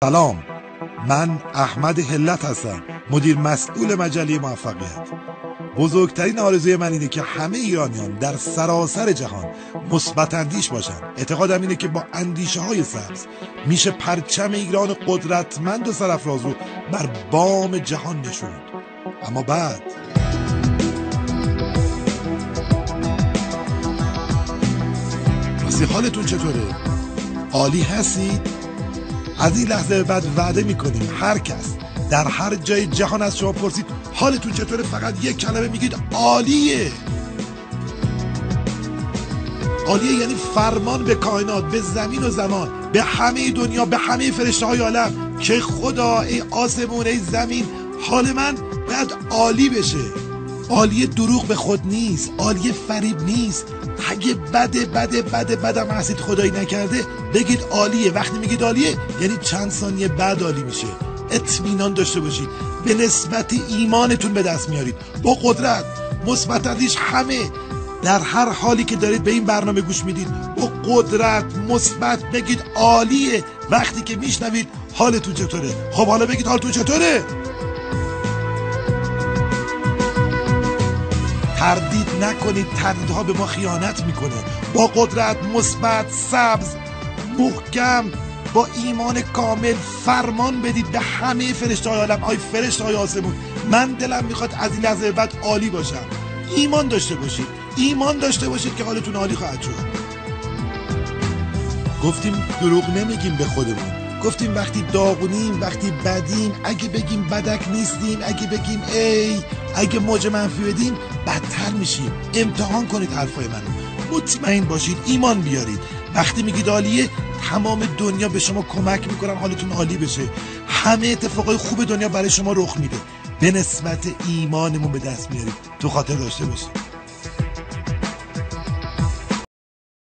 سلام، من احمد هلت هستم، مدیر مسئول مجله موفقیت. بزرگترین آرزوی من اینه که همه ایرانیان در سراسر جهان مثبت اندیش باشن. اعتقادم اینه که با اندیشه های سبز میشه پرچم ایران قدرتمند و سرافراز رو بر بام جهان نشوند. اما بعد راستی حالتون چطوره؟ عالی هستید؟ از این لحظه به بعد وعده میکنیم هر کس در هر جای جهان از شما پرسید حالتون چطوره، فقط یک کلمه میگید عالیه. عالیه یعنی فرمان به کائنات، به زمین و زمان، به همه دنیا، به همه فرشته های عالم که خدا ای آسمون ای زمین، حال من باید عالی بشه. عالیه دروغ به خود نیست، عالیه فریب نیست. اگه بدم هستید خدایی نکرده بگید عالیه. وقتی میگید عالیه یعنی چند ثانیه بعد عالی میشه. اطمینان داشته باشید، به نسبت ایمانتون به دست میارید. با قدرت، مثبت اندیش، همه در هر حالی که دارید به این برنامه گوش میدید با قدرت مثبت بگید عالیه. وقتی که میشنوید حالتون چطوره، خب حالا بگید حالتون چطوره. تردید نکنید، تردیدها به ما خیانت میکنه. با قدرت مثبت، سبز، محکم، با ایمان کامل فرمان بدید به همه فرشته های عالم. آی فرشته های آسمون، من دلم میخواد از این لحظه بعد عالی باشم. ایمان داشته باشید، ایمان داشته باشید که حالتون عالی خواهد شد. گفتیم دروغ نمیگیم به خودمون، گفتیم وقتی داغونیم، وقتی بدیم، اگه بگیم بدک نیستیم، اگه بگیم ای، اگه موج منفی بدیم بدتر میشیم. امتحان کنید حرفای منو، مطمئن باشید، ایمان بیارید. وقتی میگید عالیه تمام دنیا به شما کمک میکنن حالتون عالی بشه. همه اتفاقای خوب دنیا برای شما رخ میده. به نسبت ایمانمون به دست میارید. تو خاطر داشته باشید.